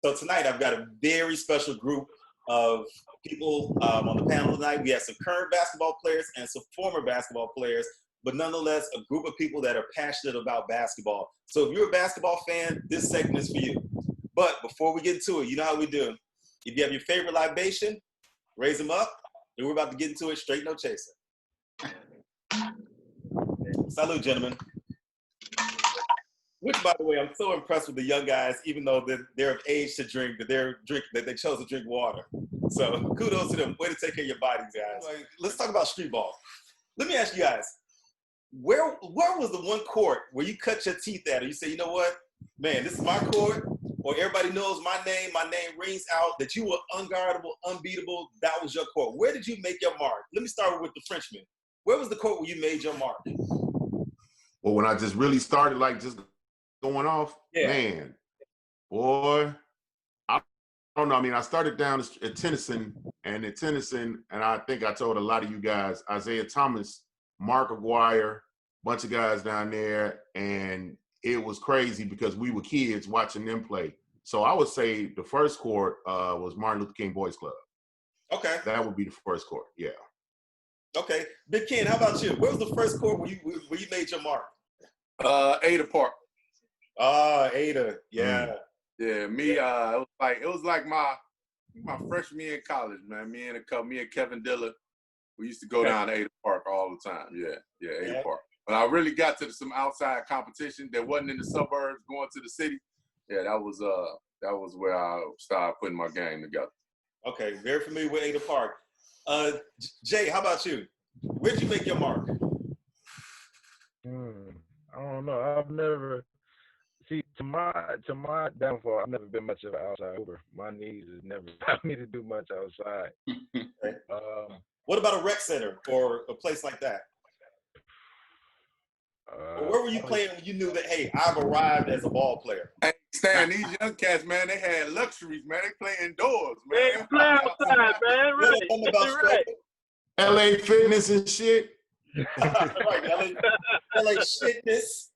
So tonight I've got a very special group of people on the panel tonight. We have some current basketball players and some former basketball players, but nonetheless, a group of people that are passionate about basketball. So if you're a basketball fan, this segment is for you. But before we get into it, you know how we do. If you have your favorite libation, raise them up, and we're about to get into it straight, no chaser. Salute, gentlemen. Which, by the way, I'm so impressed with the young guys, even though they're of age to drink, that they chose to drink water. So kudos to them. Way to take care of your bodies, guys. Let's talk about street ball. Let me ask you guys, where was the one court where you cut your teeth at, or you say, you know what, man, this is my court, or everybody knows my name rings out, that you were unguardable, unbeatable, that was your court. Where did you make your mark? Let me start with the Frenchman. Where was the court where you made your mark? Well, when I just really started, like, just going off, man, boy, I don't know. I mean, I started down at Tennyson, and I think I told a lot of you guys, Isaiah Thomas, Mark Aguirre, bunch of guys down there, and it was crazy because we were kids watching them play. So I would say the first court was Martin Luther King Boys Club. Okay. That would be the first court, yeah. Okay. Big Ken, how about you? Where was the first court where you made your mark? Ada Park. Ada, yeah. Yeah, me, it was like my freshman year in college, man. Me and Kevin Diller, we used to go down to Ada Park all the time. Yeah, Ada Park. When I really got to some outside competition that wasn't in the suburbs, going to the city, yeah, that was where I started putting my game together. Okay, very familiar with Ada Park. Jay, how about you? Where did you make your mark? I don't know. I've never to my downfall. I've never been much of an outside hooper. My knees has never allowed me to do much outside. Okay. What about a rec center or a place like that? Where were you playing when you knew that, hey, I've arrived as a ball player? Hey, Stan, these young cats, man, they had luxuries, man. They play indoors, man. They play outside, man. Right. LA Fitness and shit. Right, LA Shitness.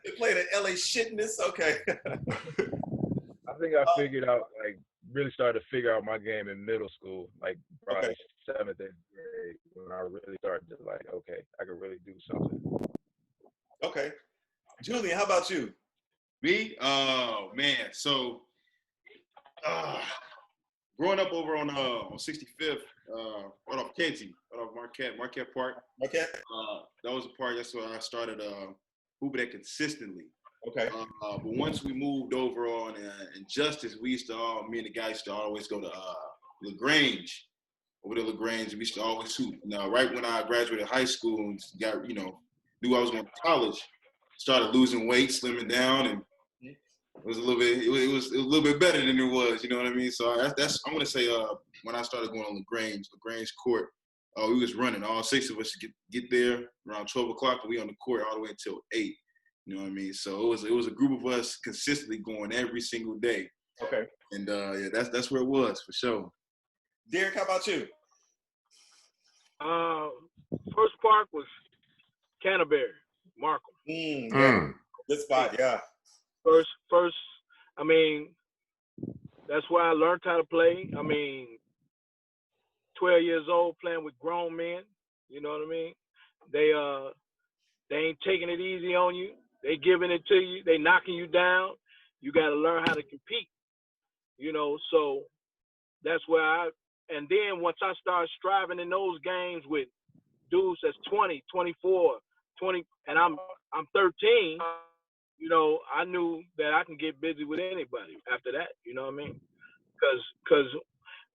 They played at LA Shitness. Okay. I think I figured out, like, really started to figure out my game in middle school, like probably 7th, 8th grade, when I really started to, like, okay, I could really do something. Okay. Julian, how about you? Me? Oh, man. So, growing up over on 65th, right off Kenty, right off Marquette Park. Okay. That was a park. That's where I started hooping at consistently. Okay. But once we moved over on Justice, me and the guys used to always go to LaGrange. Over to LaGrange, we used to always hoop. Now, right when I graduated high school and got, knew I was going to college, started losing weight, slimming down, and it was a little bit better than it was. You know what I mean? So that's I'm gonna say when I started going on LaGrange court, we was running. All 6 of us get there around 12 o'clock, and we on the court all the way until 8. You know what I mean? So it was a group of us consistently going every single day. Okay. And that's where it was for sure. Derek, how about you? First park was Canterbury, Markham. Good spot, yeah. First, I mean, that's where I learned how to play. I mean, 12 years old playing with grown men, you know what I mean? They ain't taking it easy on you. They giving it to you. They knocking you down. You got to learn how to compete, so that's where and then once I started striving in those games with dudes that's 20, 24, 20, and I'm 13, I knew that I can get busy with anybody after that, you know what I mean? Because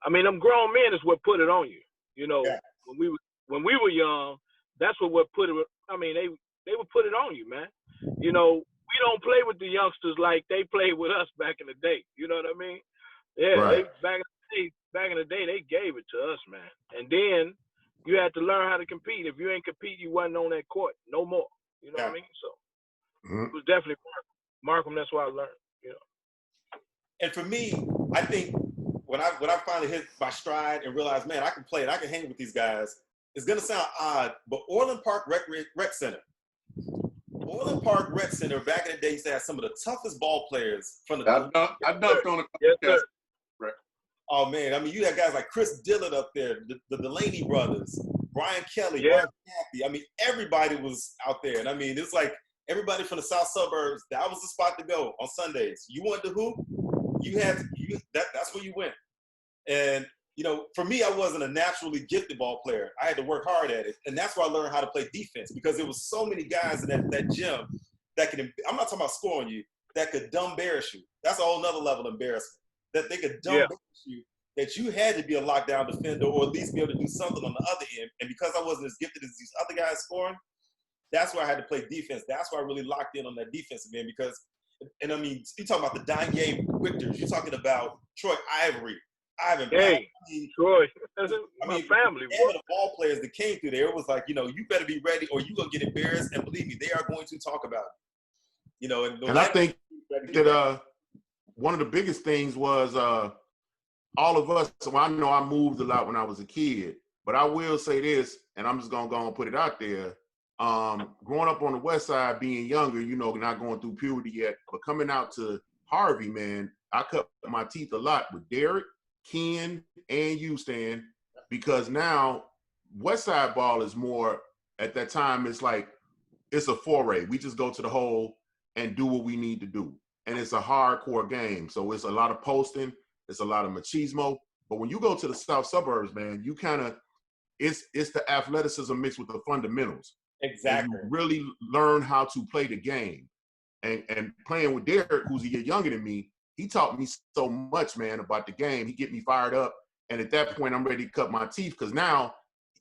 I mean, them grown men is what put it on you, Yeah. When we were young, that's what put it, I mean, they would put it on you, man. We don't play with the youngsters like they played with us back in the day, you know what I mean? Yeah, right. Back in the day, they gave it to us, man. And then you had to learn how to compete. If you ain't compete, you wasn't on that court no more, you know what I mean? So it was definitely Markham. That's why I learned, And for me, I think when I finally hit my stride and realized, man, I can play and I can hang with these guys, it's gonna sound odd, but Orland Park Rec Center. Orland Park Rec Center back in the day used to have some of the toughest ball players from the. I dunked on a Yes, sir. Oh man, I mean, you had guys like Chris Dillard up there, the Delaney brothers, Brian Kelly, Yeah. Mark Cathy. I mean, everybody was out there, and I mean, it's like everybody from the South Suburbs. That was the spot to go on Sundays. You wanted to hoop, that's where you went. And you know, for me, I wasn't a naturally gifted ball player. I had to work hard at it, and that's where I learned how to play defense because there was so many guys in that gym that could. I'm not talking about scoring you, that could dumb embarrass you. That's a whole nother level of embarrassment. That they could dumb embarrass you. That you had to be a lockdown defender or at least be able to do something on the other end. And because I wasn't as gifted as these other guys scoring, that's why I had to play defense. That's why I really locked in on that defensive end because, and I mean, you talking about the Danye Victors. You're talking about Troy Ivory, Ivan. Hey, Troy. That's I my mean, family. the ball players that came through there, it was like, you know, you better be ready or you're going to get embarrassed. And believe me, they are going to talk about it. You know, and I think that one of the biggest things was all of us. So I know I moved a lot when I was a kid, but I will say this, and I'm just gonna go and put it out there. Growing up on the West Side, being younger, you know, not going through puberty yet, but coming out to Harvey, man, I cut my teeth a lot with Derek, Ken, and you, Stan, because now West Side ball is more. At that time, it's like it's a foray. We just go to the hole and do what we need to do, and it's a hardcore game. So it's a lot of posting. It's a lot of machismo, but when you go to the South Suburbs, man, you kind of, it's the athleticism mixed with the fundamentals. Exactly. And you really learn how to play the game. And playing with Derek, who's a year younger than me, he taught me so much, man, about the game. He get me fired up. And at that point, I'm ready to cut my teeth because now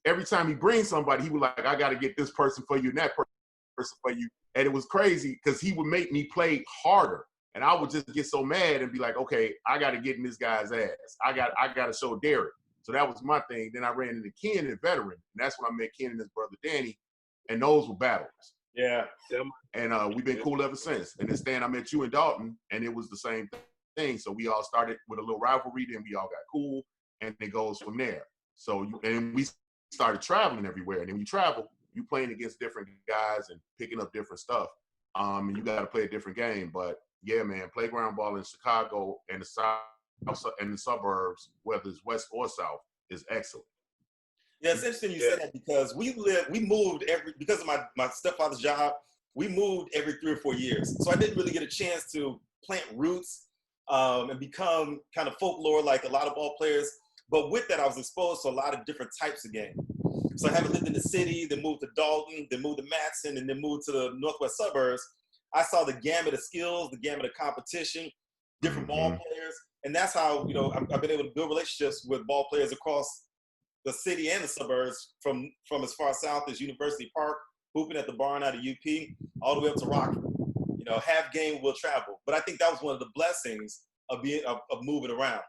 every time he brings somebody, he was like, I got to get this person for you and that person for you. And it was crazy because he would make me play harder. And I would just get so mad and be like, okay, I got to get in this guy's ass. I got to show Derek. So that was my thing. Then I ran into Ken and Veteran. And that's when I met Ken and his brother Danny. And those were battles. Yeah. And we've been cool ever since. And then Stan, I met you in Dalton, and it was the same thing. So we all started with a little rivalry. Then we all got cool. And it goes from there. So and we started traveling everywhere. And then when you travel, you playing against different guys and picking up different stuff. And you got to play a different game. But yeah, man, playground ball in Chicago and the South and the suburbs, whether it's West or South, is excellent. Yeah, it's interesting you say that because we moved because of my stepfather's job, we moved every 3 or 4 years. So I didn't really get a chance to plant roots and become kind of folklore like a lot of ball players. But with that, I was exposed to a lot of different types of game. So I haven't lived in the city, then moved to Dalton, then moved to Matson, and then moved to the Northwest suburbs. I saw the gamut of skills, the gamut of competition, different ball players. And that's how, you know, I've been able to build relationships with ball players across the city and the suburbs from as far south as University Park, hooping at the barn out of UP, all the way up to Rockford. You know, half game will travel. But I think that was one of the blessings of moving around.